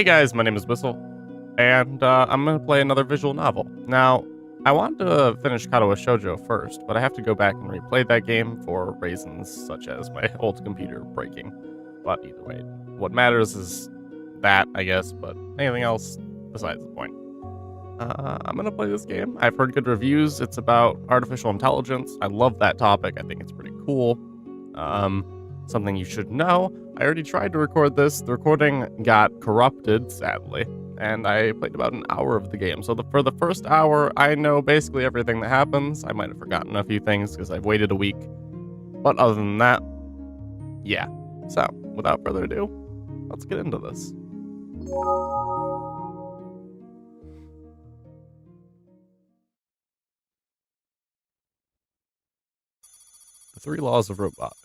Hey guys, my name is Abyssle, and I'm gonna play another visual novel. Now, I want to finish Katawa Shoujo first, but I have to go back and replay that game for reasons such as my old computer breaking. But either way, what matters is that, I guess, but anything else besides the point. I'm gonna play this game. I've heard good reviews. It's about artificial intelligence. I love that topic. I think it's pretty cool. Um, Something you should know. I already tried to record this. The recording got corrupted, sadly, and I played about an hour of the game. So for the first hour, I know basically everything that happens. I might have forgotten a few things because I've waited a week. But other than that, yeah. So, without further ado, let's get into this. The three laws of robotics.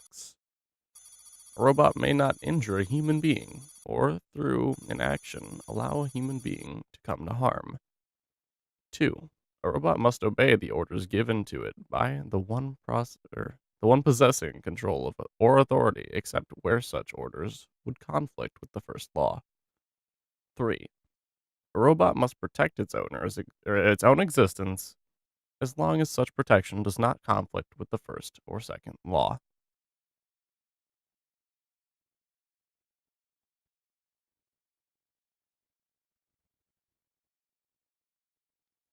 A robot may not injure a human being, or through inaction allow a human being to come to harm. 2. A robot must obey the orders given to it by the one possessing control of or authority, except where such orders would conflict with the first law. 3. A robot must protect its its own existence as long as such protection does not conflict with the first or second law.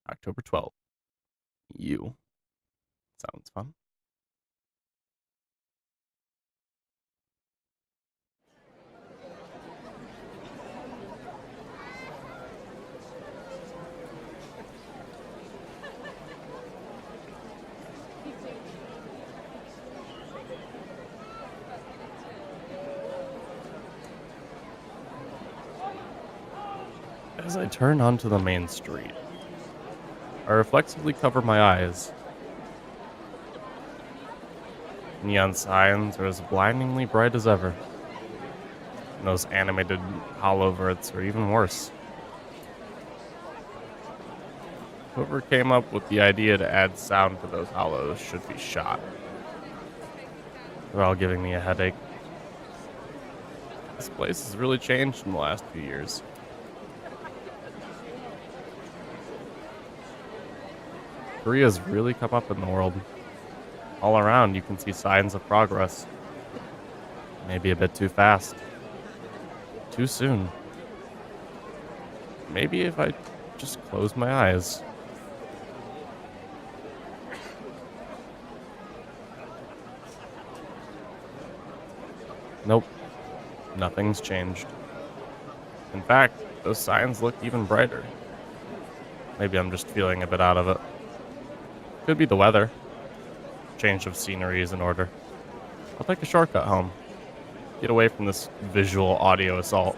October 12th. You. Sounds fun. As I turn onto the main street, I reflexively cover my eyes. Neon signs are as blindingly bright as ever. And those animated hollow-verts are even worse. Whoever came up with the idea to add sound to those hollows should be shot. They're all giving me a headache. This place has really changed in the last few years. Korea's really come up in the world. All around, you can see signs of progress. Maybe a bit too fast. Too soon. Maybe if I just close my eyes. Nope. Nothing's changed. In fact, those signs look even brighter. Maybe I'm just feeling a bit out of it. Could be the weather. Change of scenery is in order. I'll take a shortcut home. Get away from this visual audio assault.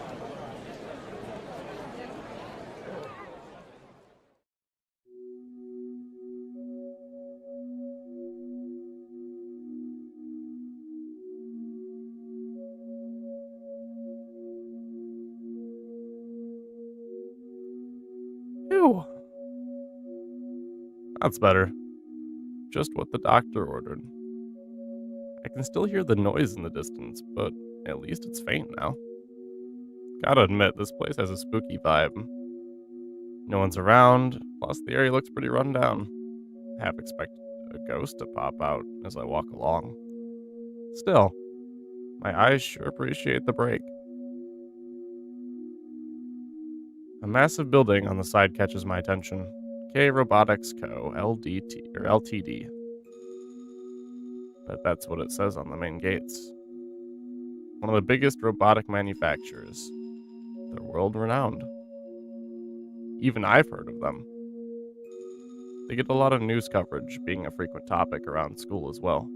Phew. That's better. Just what the doctor ordered. I can still hear the noise in the distance, but at least it's faint now. Gotta admit, this place has a spooky vibe. No one's around, plus the area looks pretty run down. Half expect a ghost to pop out as I walk along. Still, my eyes sure appreciate the break. A massive building on the side catches my attention. K Robotics Co. Ltd. But that's what it says on the main gates. One of the biggest robotic manufacturers. They're world renowned. Even I've heard of them. They get a lot of news coverage, being a frequent topic around school as well.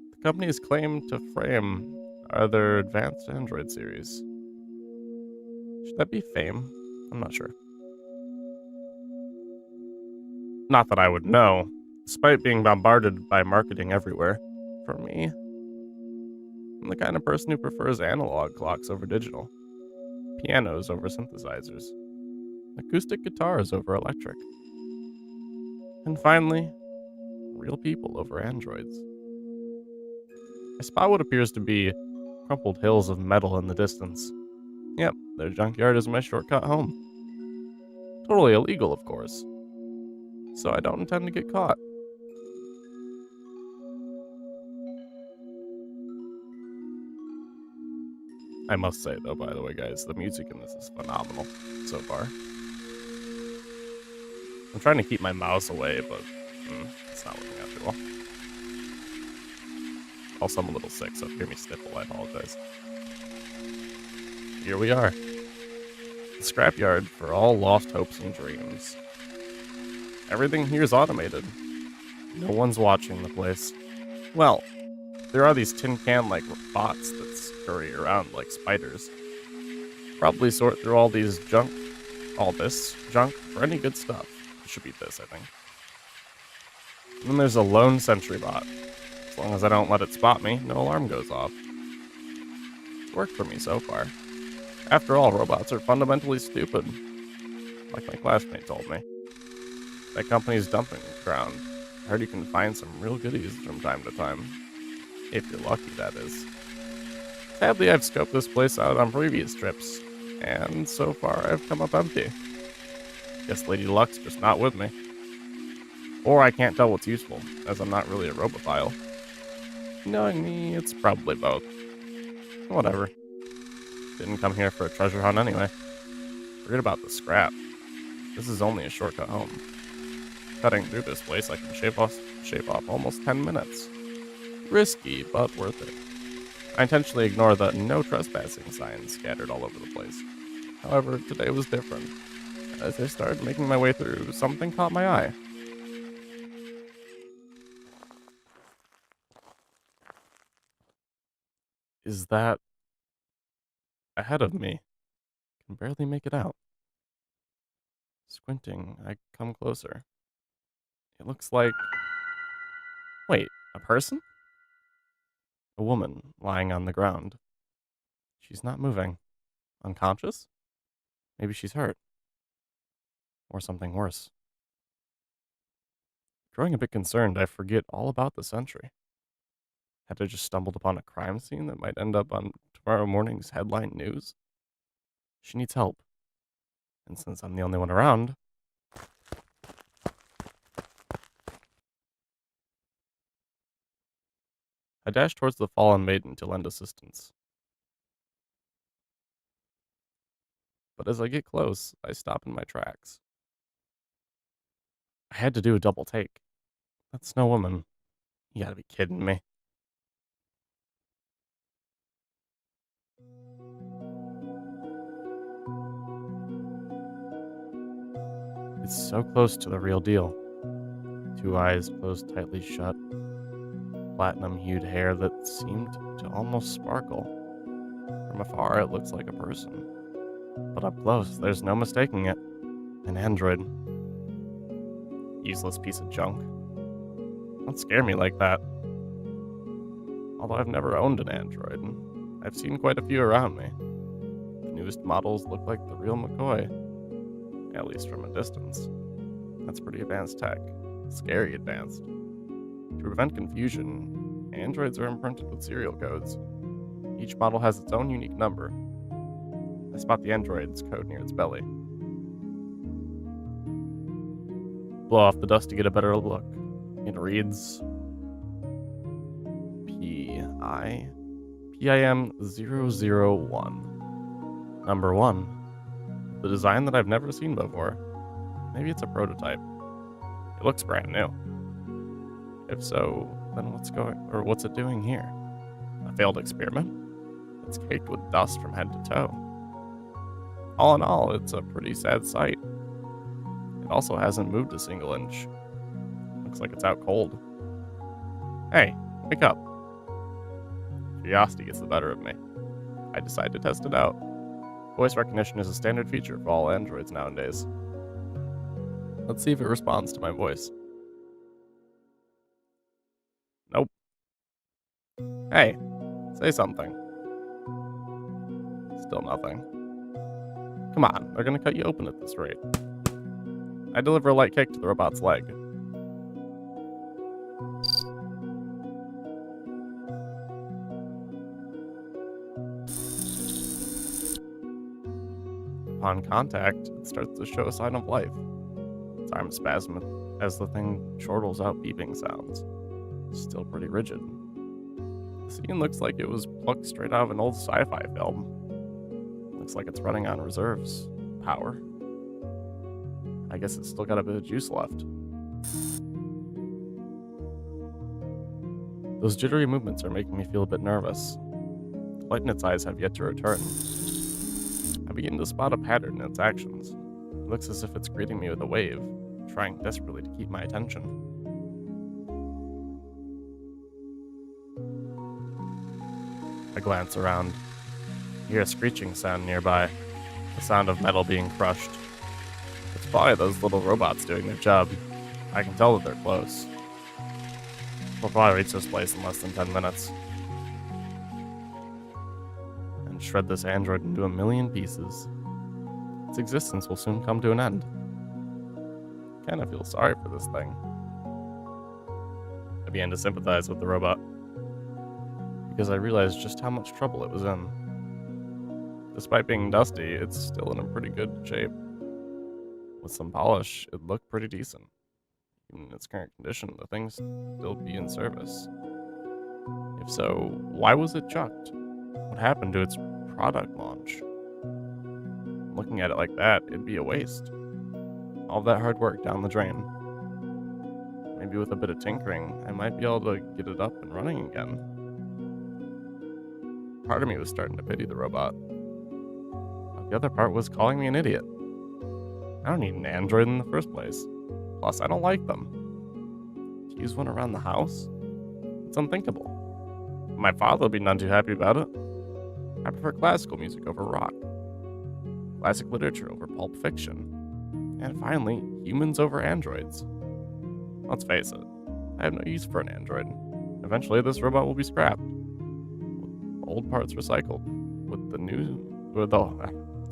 The company's claim to fame are their advanced Android series. Should that be fame? I'm not sure. Not that I would know, despite being bombarded by marketing everywhere. For me, I'm the kind of person who prefers analog clocks over digital, pianos over synthesizers, acoustic guitars over electric, and finally, real people over androids. I spot what appears to be crumpled hills of metal in the distance. Yep, their junkyard is my shortcut home. Totally illegal, of course, so I don't intend to get caught. I must say, though, by the way, guys, the music in this is phenomenal so far. I'm trying to keep my mouse away, but it's not working out too well. Also, I'm a little sick, so if you hear me sniffle, I apologize. Here we are. The scrapyard for all lost hopes and dreams. Everything here is automated. No one's watching the place. Well, there are these tin can-like bots that scurry around like spiders. Probably sort through all this junk for any good stuff. It should be this, I think. And then there's a lone sentry bot. As long as I don't let it spot me, no alarm goes off. It's worked for me so far. After all, robots are fundamentally stupid. Like my classmate told me. That company's dumping ground. I heard you can find some real goodies from time to time. If you're lucky, that is. Sadly, I've scoped this place out on previous trips, and so far I've come up empty. Guess Lady Luck's just not with me. Or I can't tell what's useful, as I'm not really a robophile. Knowing me, it's probably both. Whatever. Didn't come here for a treasure hunt anyway. Forget about the scrap. This is only a shortcut home. Cutting through this place, I can shave off almost 10 minutes. Risky, but worth it. I intentionally ignore the no trespassing signs scattered all over the place. However, today was different. As I started making my way through, something caught my eye. Is that ahead of me? Can barely make it out. Squinting, I come closer. It looks like... Wait, a person? A woman lying on the ground. She's not moving. Unconscious? Maybe she's hurt. Or something worse. Growing a bit concerned, I forget all about the sentry. Had I just stumbled upon a crime scene that might end up on tomorrow morning's headline news? She needs help. And since I'm the only one around... I dash towards the fallen maiden to lend assistance. But as I get close, I stop in my tracks. I had to do a double take. That's no woman. You gotta be kidding me. It's so close to the real deal. Two eyes closed tightly shut. Platinum-hued hair that seemed to almost sparkle. From afar, it looks like a person. But up close, there's no mistaking it. An android. Useless piece of junk. Don't scare me like that. Although I've never owned an android, I've seen quite a few around me. The newest models look like the real McCoy. At least from a distance. That's pretty advanced tech. Scary advanced. To prevent confusion, androids are imprinted with serial codes. Each model has its own unique number. I spot the android's code near its belly. Blow off the dust to get a better look. It reads... PIM001. Number 1. The design that I've never seen before. Maybe it's a prototype. It looks brand new. If so, then what's it doing here? A failed experiment? It's caked with dust from head to toe. All in all, it's a pretty sad sight. It also hasn't moved a single inch. Looks like it's out cold. Hey, wake up. Curiosity gets the better of me. I decide to test it out. Voice recognition is a standard feature for all androids nowadays. Let's see if it responds to my voice. Nope. Hey, say something. Still nothing. Come on, they're gonna cut you open at this rate. I deliver a light kick to the robot's leg. upon contact, it starts to show a sign of life. Its arms spasm as the thing chortles out beeping sounds. It's still pretty rigid. The scene looks like it was plucked straight out of an old sci-fi film. Looks like it's running on reserves power. I guess it's still got a bit of juice left. Those jittery movements are making me feel a bit nervous. The light in its eyes have yet to return. I begin to spot a pattern in its actions. It looks as if it's greeting me with a wave, trying desperately to keep my attention. I glance around. I hear a screeching sound nearby, the sound of metal being crushed. It's probably those little robots doing their job. I can tell that they're close. We'll probably reach this place in less than 10 minutes. And shred this android into a million pieces. Its existence will soon come to an end. I kinda feel sorry for this thing. I began to sympathize with the robot, because I realized just how much trouble it was in. Despite being dusty, it's still in a pretty good shape. With some polish, it looked pretty decent. Even in its current condition, the thing's still be in service. If so, why was it chucked? What happened to its product launch? Looking at it like that, it'd be a waste. All that hard work down the drain. Maybe with a bit of tinkering, I might be able to get it up and running again. Part of me was starting to pity the robot. But the other part was calling me an idiot. I don't need an android in the first place. Plus, I don't like them. To use one around the house? It's unthinkable. My father will be none too happy about it. I prefer classical music over rock. Classic literature over pulp fiction. And finally, humans over androids. Let's face it, I have no use for an android. Eventually, this robot will be scrapped. With old parts recycled.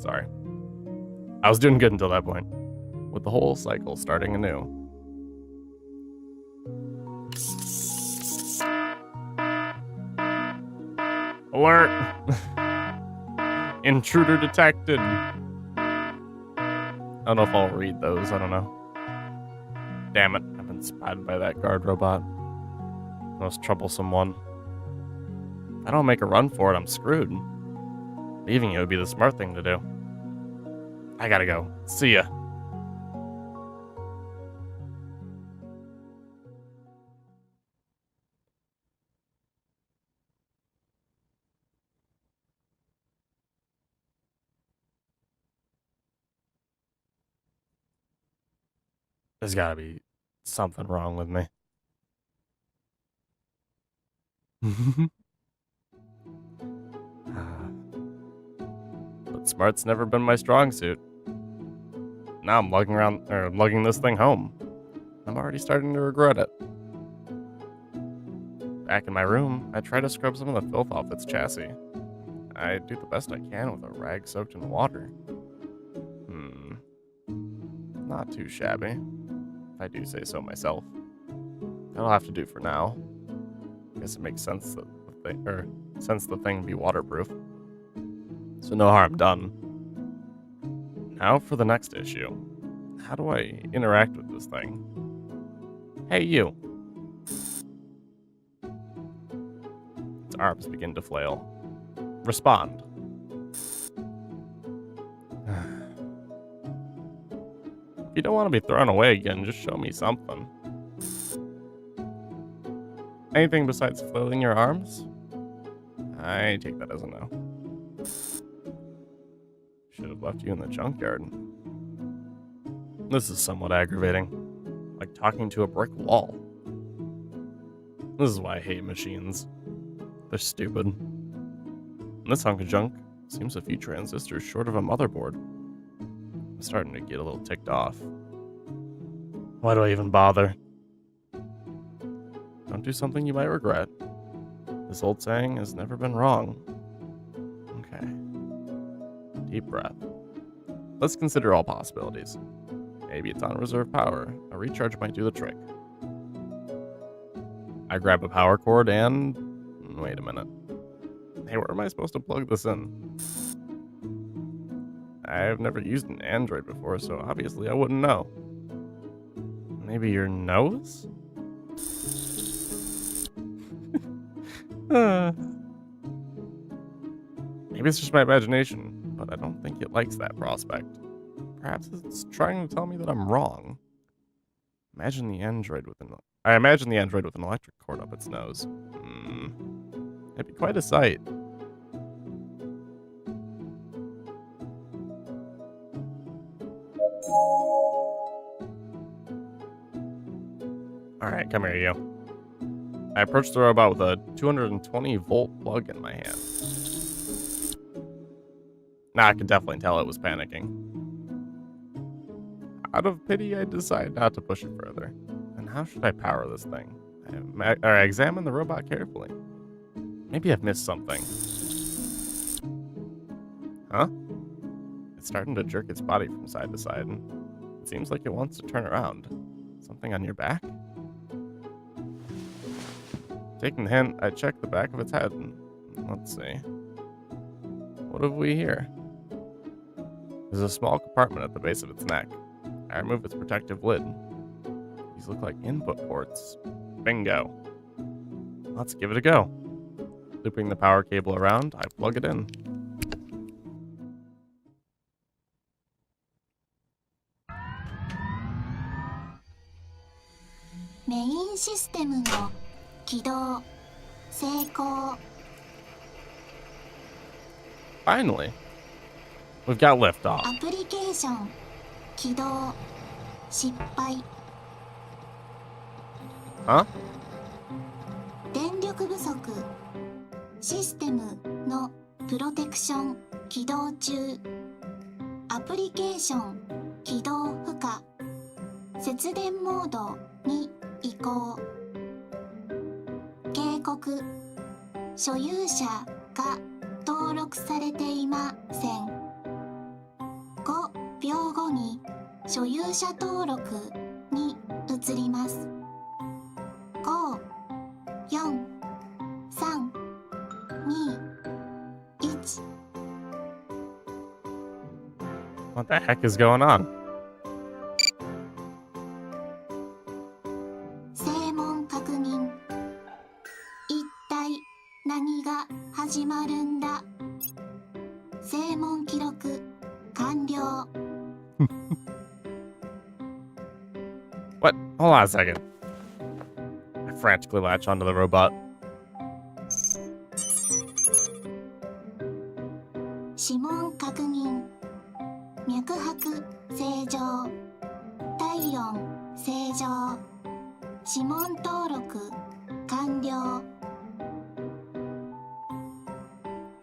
Sorry. I was doing good until that point. With the whole cycle starting anew. Alert! Intruder detected! I don't know if I'll read those, I don't know. Damn it, I've been spotted by that guard robot. Most troublesome one. If I don't make a run for it, I'm screwed. Leaving it would be the smart thing to do. I gotta go. See ya. There's gotta be something wrong with me. But smart's never been my strong suit. Now I'm lugging this thing home. I'm already starting to regret it. Back in my room, I try to scrub some of the filth off its chassis. I do the best I can with a rag soaked in water. Not too shabby, if I do say so myself. That'll have to do for now. Guess it makes sense that the thing be waterproof. So no harm done. Now for the next issue. How do I interact with this thing? Hey, you. Its arms begin to flail. Respond. If you don't want to be thrown away again, just show me something. Anything besides flailing your arms? I take that as a no. Should have left you in the junkyard. This is somewhat aggravating. Like talking to a brick wall. This is why I hate machines. They're stupid. And this hunk of junk seems a few transistors short of a motherboard. I'm starting to get a little ticked off. Why do I even bother? Don't do something you might regret. This old saying has never been wrong. Okay. Deep breath. Let's consider all possibilities. Maybe it's on reserve power. A recharge might do the trick. I grab a power cord and... Wait a minute. Hey, where am I supposed to plug this in? I've never used an Android before, so obviously I wouldn't know. Maybe your nose? Uh, Maybe it's just my imagination, but I don't think it likes that prospect. Perhaps it's trying to tell me that I'm wrong. Imagine the android with an... I imagine the android with an electric cord up its nose. It'd be quite a sight. Alright, come here, you. I approached the robot with a 220-volt plug in my hand. Now I could definitely tell it was panicking. Out of pity, I decide not to push it further. And how should I power this thing? I examine the robot carefully. Maybe I've missed something. Huh? It's starting to jerk its body from side to side, and it seems like it wants to turn around. Something on your back? Taking the hint, I check the back of its head, and let's see. What have we here? There's a small compartment at the base of its neck. I remove its protective lid. These look like input ports. Bingo. Let's give it a go. Looping the power cable around, I plug it in. Main system の起動成功 Finally. We've got liftoff. アプリケーション起動失敗 Huh? 電力不足システムのプロテクション起動中アプリケーション起動不可節電モードに移行警告所有者が登録されていません5秒後に所有者登録に移ります5、4、3、2、1 What the heck is going on? 正門確認一体何が始まるんだ正門記録完了 What? Hold on a second. I frantically latch onto the robot. 指紋確認脈拍正常体温正常指紋登録完了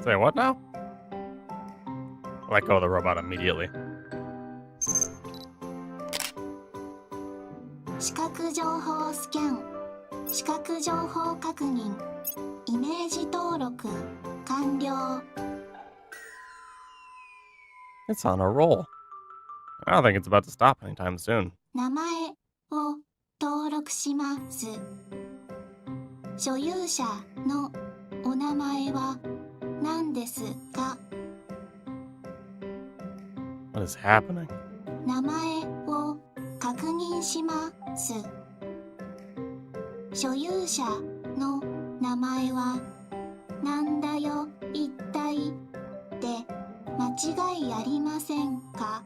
Say what now? Let go of the robot immediately. 視覚情報スキャン視覚情報確認イメージ登録完了 It's on a roll. I don't think it's about to stop anytime soon. 名前を登録します所有者のお名前は何ですか What is happening? 名前を確認します所有者の名前はなんだよ一体で間違いありませんか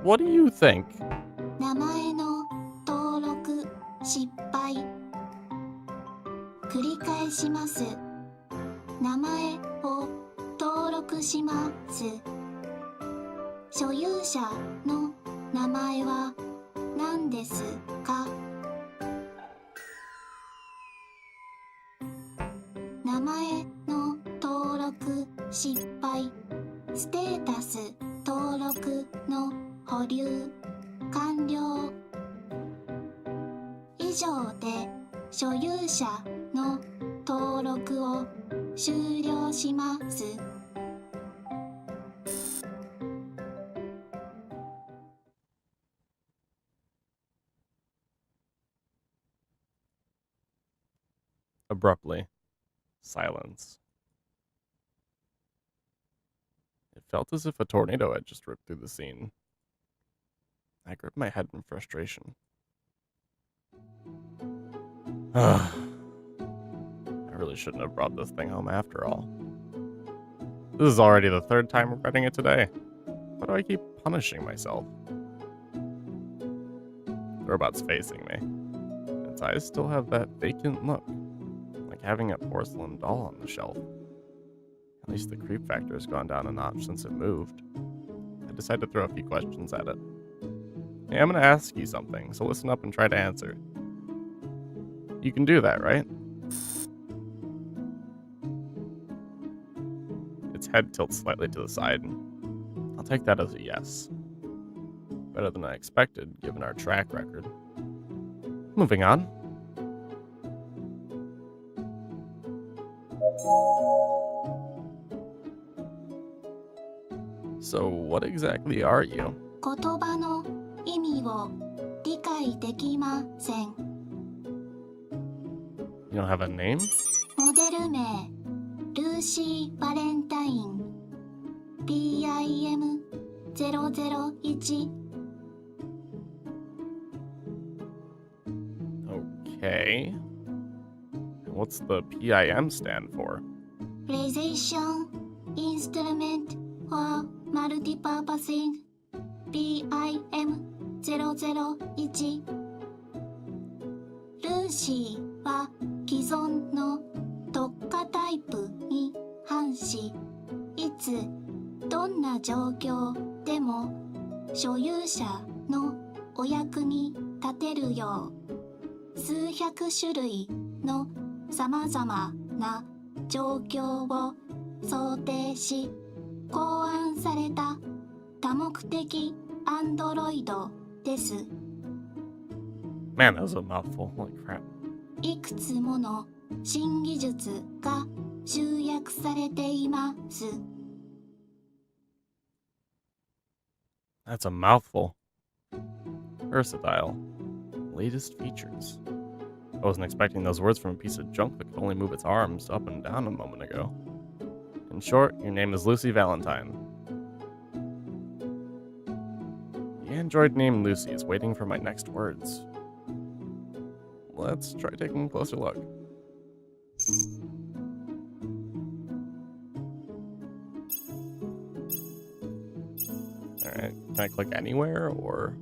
What do you think? 名前の登録失敗繰り返します名前を登録します所有者の名前は何ですか名前の登録失敗ステータス登録の保留完了以上で所有者の登録を終了します Abruptly. Silence. felt as if a tornado had just ripped through the scene. I gripped my head in frustration. I really shouldn't have brought this thing home after all. This is already the third time regretting it today. Why do I keep punishing myself? The robot's facing me. Its eyes still have that vacant look, like having a porcelain doll on the shelf. At least the creep factor has gone down a notch since it moved. I decided to throw a few questions at it. Hey, I'm going to ask you something, so listen up and try to answer. You can do that, right? Its head tilts slightly to the side. I'll take that as a yes. Better than I expected, given our track record. Moving on. So, what exactly are you? 言葉の意味を理解できません。 You don't have a name? モデル名ルーシー・バレンタイン PIM001 Okay. And what's the PIM stand for? Precision Instrument for Multipurposing PIM001 ルーシーは既存の特化タイプに反し、いつどんな状況でも所有者のお役に立てるよう数百種類のさまざまな状況を想定し考案された多目的アンドロイドです。 Man, that was a mouthful. Holy crap. いくつもの新技術が集約されています。 That's a mouthful. Versatile. Latest features. I wasn't expecting those words from a piece of junk that could only move its arms up and down a moment ago. In short, your name is Lucy Valentine. The android named Lucy is waiting for my next words. Let's try taking a closer look. Alright, can I click anywhere, or...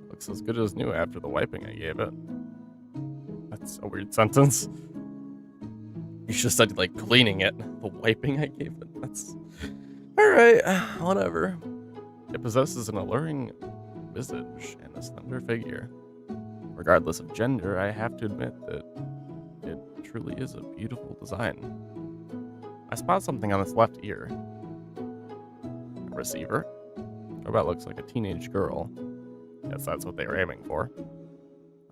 Looks as good as new after the wiping I gave it. That's a weird sentence. You should have said, like, cleaning it. The wiping I gave it. That's... Alright, whatever. It possesses an alluring visage and a slender figure. Regardless of gender, I have to admit that it truly is a beautiful design. I spot something on its left ear. A receiver? Robot looks like a teenage girl. Guess that's what they were aiming for.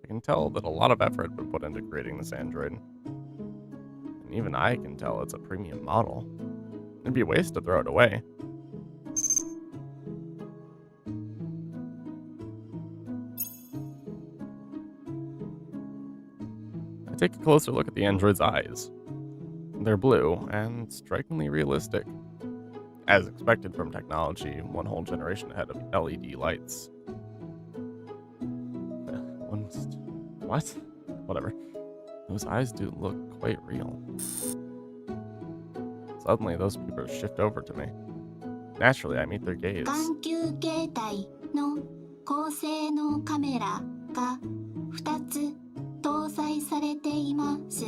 I can tell that a lot of effort had been put into creating this android. And even I can tell it's a premium model. It'd be a waste to throw it away. I take a closer look at the android's eyes. They're blue and strikingly realistic. As expected from technology, one whole generation ahead of LED lights. What? Whatever. Those eyes do look quite real. Suddenly, those pupils shift over to me. Naturally, I meet their gaze. 眼球形態の高性能カメラが2つ搭載されています。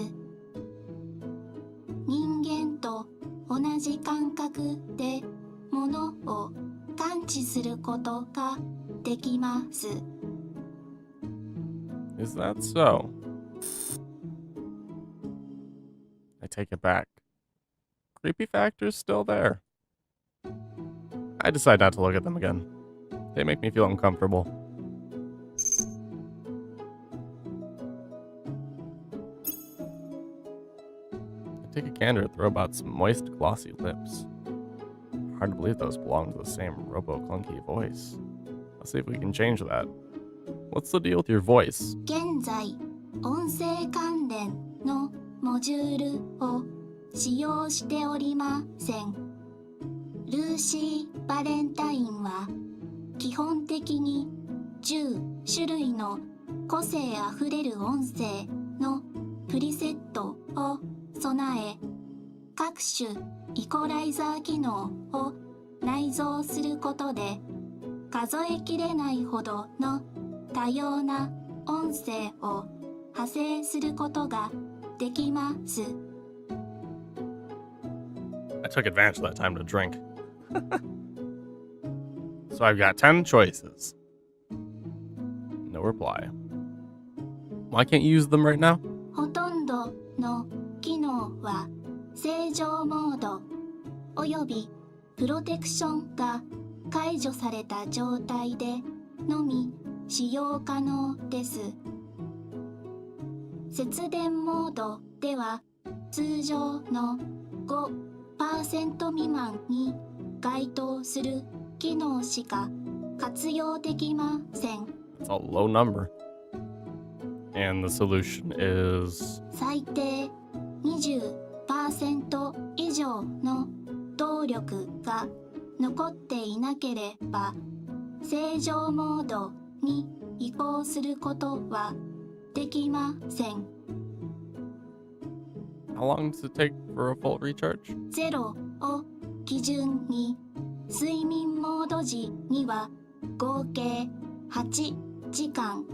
人間と同じ感覚で物を感知することができます。 Is that so? I take it back. Creepy factor's still there. I decide not to look at them again. They make me feel uncomfortable. I take a gander at the robot's moist, glossy lips. Hard to believe those belong to the same robo-clunky voice. Let's see if we can change that. What's the deal with your voice? 現在、音声関連のモジュールを使用しておりません。ルーシー・バレンタインは基本的に10種類の個性あふれる音声のプリセットを備え、各種イコライザー機能を内蔵することで数えきれないほどの多様な音声を派生することができます。I took advantage of that time to drink. So I've got 10 choices. No reply. Why can't you use them right now? ほとんどの機能は正常モードおよびプロテクションが解除された状態でのみ使用可能です。節電モードでは通常の5% 未満に該当する機能しか活用できません。It's a low number. And the solution is... 最低 20% 以上の動力が残っていなければ正常モードに移行することはできません。How long does it take for a full recharge? 0を基準に睡眠モード時には合計8時間、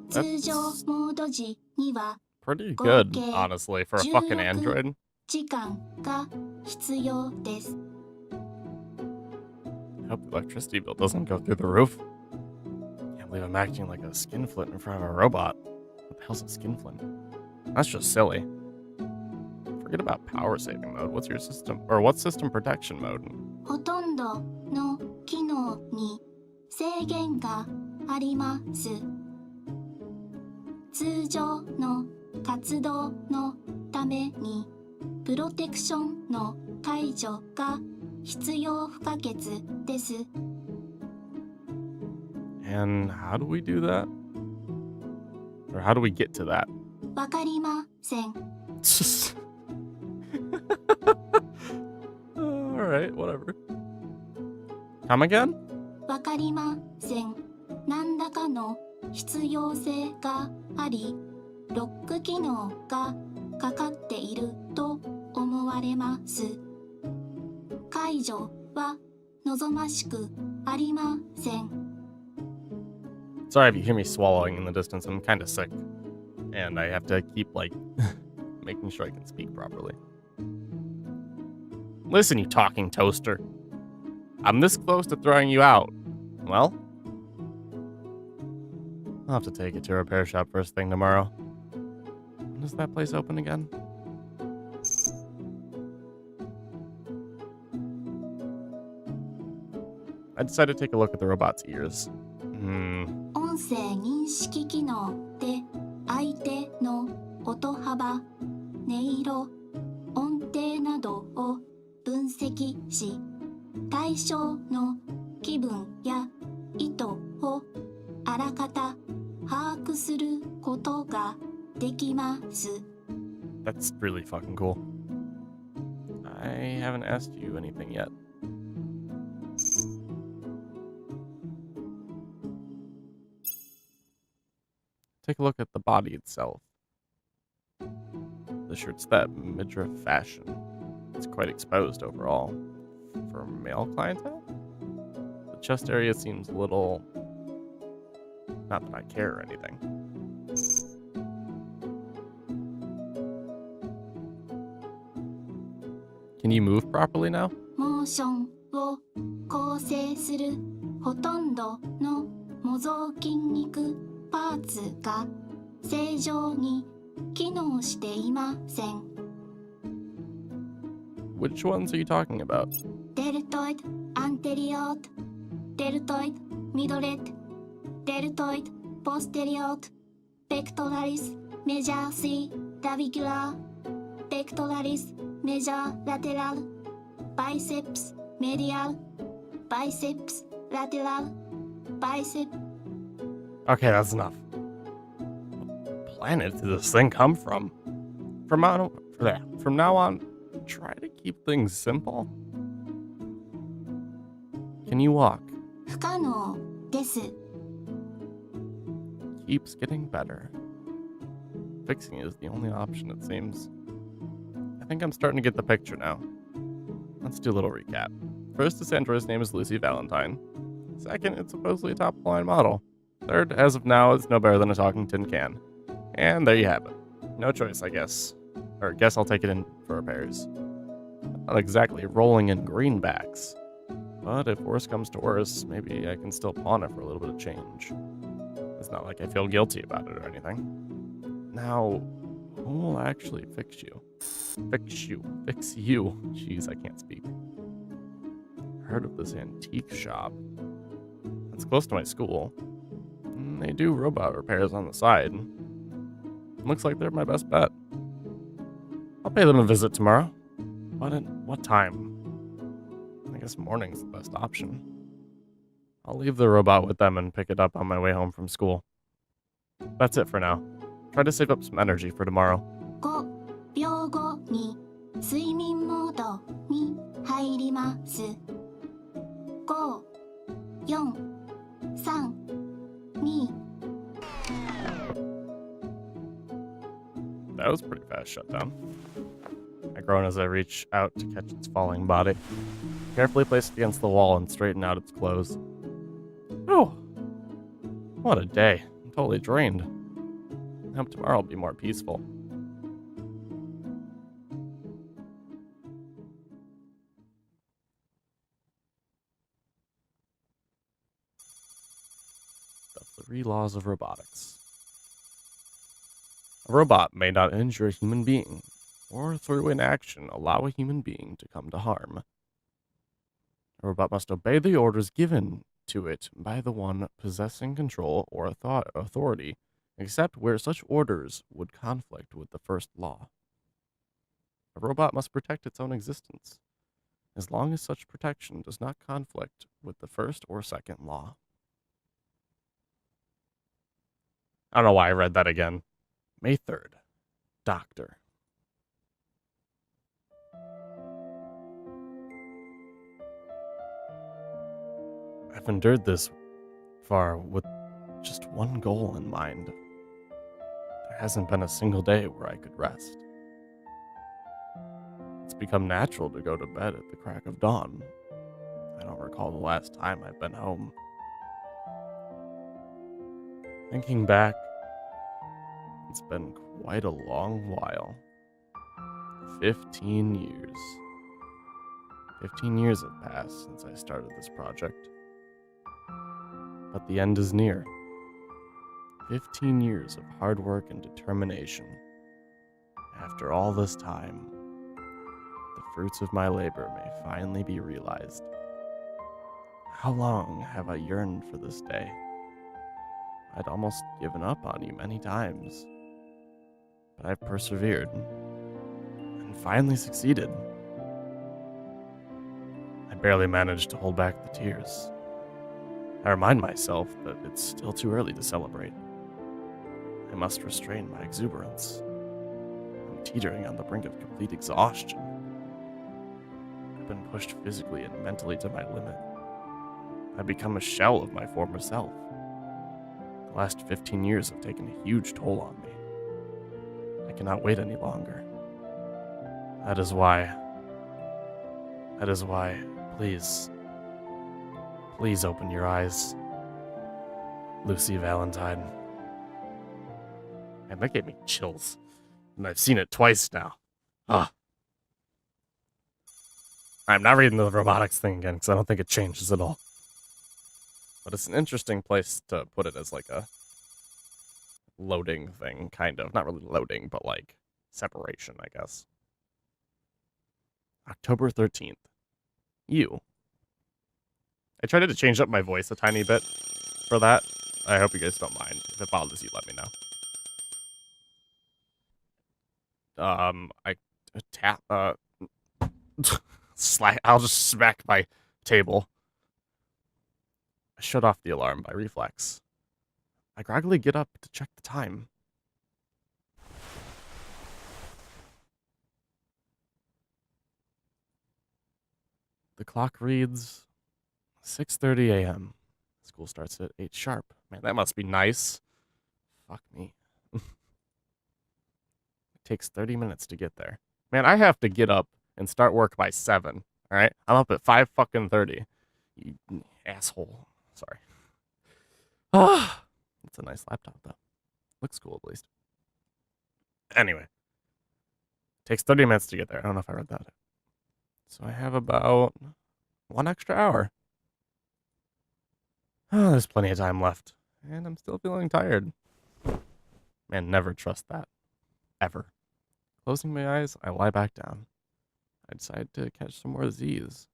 通常モード時には Pretty good, Okay. honestly, for a fucking Android. 時間が必要です。I hope the electricity bill doesn't go through the roof. Can't believe I'm acting like a skinflint in front of a robot. What the hell's a skinflint? That's just silly. Forget about power saving mode. What's your system, or what's system protection mode? ほとんどの機能に制限があります。通常の活動のためにプロテクションの解除が必要不可欠です。And how do we do that? Or how do we get to that? わかりません。Alright, whatever. Come again? わかりません。何らかの必要性があり、ロック機能がかかっていると思われます。解除は望ましくありません。Sorry if you hear me swallowing in the distance. I'm kind of sick. And I have to keep, like, making sure I can speak properly. Listen, you talking toaster. I'm this close to throwing you out. Well, I'll have to take it to a repair shop first thing tomorrow. When does that place open again? I decided to take a look at the robot's ears. 音声認識機能で相手の音幅、音色、音程などを分析し、対象の気分や意図をあらかた把握することができます。That's really fucking cool. I haven't asked you anything yet. Take a look at the body itself. The shirt's that midriff fashion. It's quite exposed overall. For male clientele? The chest area seems a little... Not that I care or anything. Can you move properly now? モーションを構成するほとんどの模造筋肉パーツが正常に機能していません。Which ones are you talking about? デルトイド、アンテリオート、デルトイド、ミドレット、デルトイド、ポステリオート、ペクトラリス、メジャー C、ラビキュラー、ペクトラリス、メジャーラテラル、バイセプス、メディアル、バイセプス、ラテラル、バイセプ。Okay, that's enough. What planet did this thing come from? From now on, try to keep things simple. Can you walk? 不可能です。 Keeps getting better. Fixing is the only option, it seems. I think I'm starting to get the picture now. Let's do a little recap. First, this android's name is Lucy Valentine. Second, it's supposedly a top-line model. Third, as of now, it's no better than a talking tin can. And there you have it. No choice, I guess. Or guess I'll take it in for repairs. Not exactly rolling in greenbacks. But if worse comes to worse, maybe I can still pawn it for a little bit of change. It's not like I feel guilty about it or anything. Now, who will actually fix you? Fix you. Fix you. Jeez, I can't speak. Heard of this antique shop. It's close to my school. And they do robot repairs on the side. Looks like they're my best bet. I'll pay them a visit tomorrow. But at what time? I guess morning's the best option. I'll leave the robot with them and pick it up on my way home from school. That's it for now. Try to save up some energy for tomorrow. 5秒後に睡眠モードに入ります。5、4、3、2。 That was a pretty fast shutdown. I groan as I reach out to catch its falling body. Carefully place it against the wall and straighten out its clothes. Oh, what a day. I'm totally drained. I hope tomorrow will be more peaceful. The 3 laws of robotics. A robot may not injure a human being, or through inaction allow a human being to come to harm. A robot must obey the orders given to it by the one possessing control or authority, except where such orders would conflict with the first law. A robot must protect its own existence, as long as such protection does not conflict with the first or second law. I don't know why I read that again. May 3rd. Doctor. I've endured this far with just one goal in mind. There hasn't been a single day where I could rest. It's become natural to go to bed at the crack of dawn. I don't recall the last time I've been home. Thinking back, it's been quite a long while. 15 years. 15 years have passed since I started this project. But the end is near. 15 years of hard work and determination. After all this time, the fruits of my labor may finally be realized. How long have I yearned for this day? I'd almost given up on you many times, but I've persevered and finally succeeded. I barely managed to hold back the tears. I remind myself that it's still too early to celebrate. I must restrain my exuberance. I'm teetering on the brink of complete exhaustion. I've been pushed physically and mentally to my limit. I've become a shell of my former self. The last 15 years have taken a huge toll on me. I cannot wait any longer. That is why, please open your eyes, Lucy Valentine. And that gave me chills. And I've seen it twice now. Ah. I'm not reading the robotics thing again because I don't think it changes at all. But it's an interesting place to put it as like a loading thing, kind of. Not really loading, but like separation, I guess. October 13th. You. I tried to change up my voice a tiny bit for that. I hope you guys don't mind. If it bothers you, let me know. I tap, I'll just smack my table. I shut off the alarm by reflex. I groggily get up to check the time. The clock reads 6:30 a.m. School starts at 8 sharp. Man, that must be nice. Fuck me. It takes 30 minutes to get there. Man, I have to get up and start work by 7. All right? I'm up at 5 fucking 30. You asshole. Sorry. Ah, it's a nice laptop though. Looks cool at least. Anyway, takes 30 minutes to get there. I don't know if I read that. So I have about 1 extra hour. Oh, there's plenty of time left. And I'm still feeling tired. Man, never trust that. Ever. Closing my eyes, I lie back down. I decide to catch some more Z's.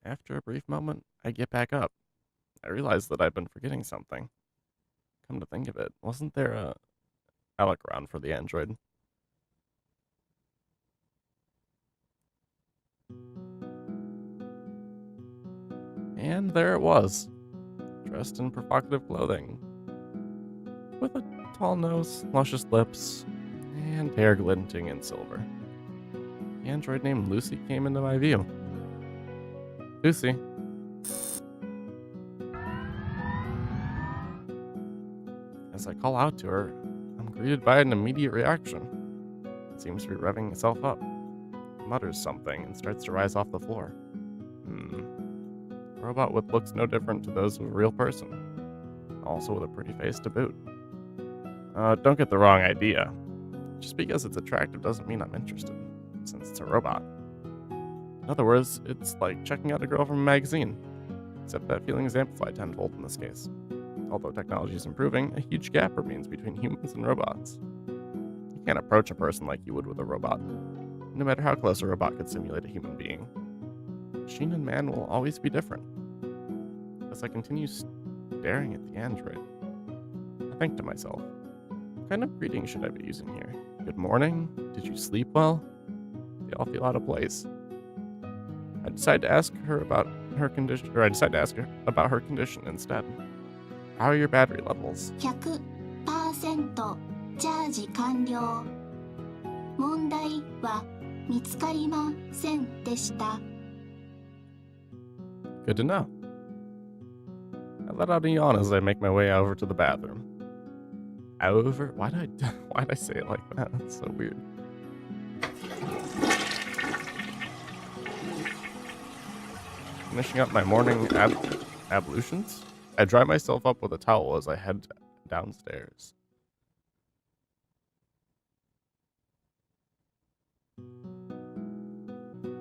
After a brief moment, I get back up. I realize that I've been forgetting something. Come to think of it, wasn't there a... I look around for the android. And there it was, dressed in provocative clothing, with a tall nose, luscious lips, and hair glinting in silver. The android named Lucy came into my view. Lucy. As I call out to her, I'm greeted by an immediate reaction. It seems to be revving itself up. It mutters something and starts to rise off the floor. A robot with looks no different to those of a real person. Also with a pretty face to boot. Don't get the wrong idea. Just because it's attractive doesn't mean I'm interested, since it's a robot. In other words, it's like checking out a girl from a magazine, except that feeling is amplified tenfold in this case. Although technology is improving, a huge gap remains between humans and robots. You can't approach a person like you would with a robot, no matter how close a robot could simulate a human being. Machine and man will always be different. As I continue staring at the android, I think to myself, what kind of greeting should I be using here? Good morning? Did you sleep well? They all feel out of place. I decide to ask her about her condition instead. How are your battery levels? 100%チャージ完了。問題は見つかりませんでした。 Good to know. I let out a yawn as I make my way over to the bathroom. Why'd I say it like that? That's so weird. Finishing up my morning ablutions, I dry myself up with a towel as I head downstairs.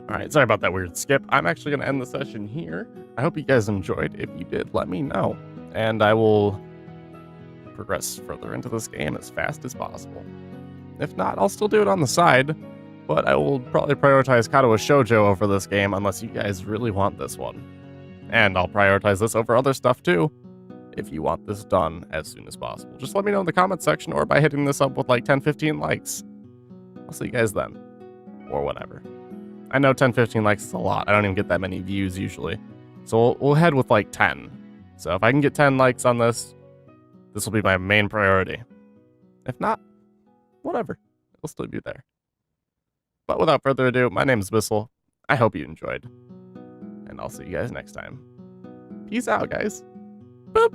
Alright, sorry about that weird skip. I'm actually going to end the session here. I hope you guys enjoyed. If you did, let me know. And I will progress further into this game as fast as possible. If not, I'll still do it on the side. But I will probably prioritize Kadowa Shoujo over this game unless you guys really want this one. And I'll prioritize this over other stuff too, if you want this done as soon as possible. Just let me know in the comment section or by hitting this up with like 10-15 likes. I'll see you guys then. Or whenever. I know 10-15 likes is a lot. I don't even get that many views usually. So we'll head with like 10. So if I can get 10 likes on this, this will be my main priority. If not, whatever. It'll still be there. But without further ado, my name is Abyssle. I hope you enjoyed. And I'll see you guys next time. Peace out, guys. Boop!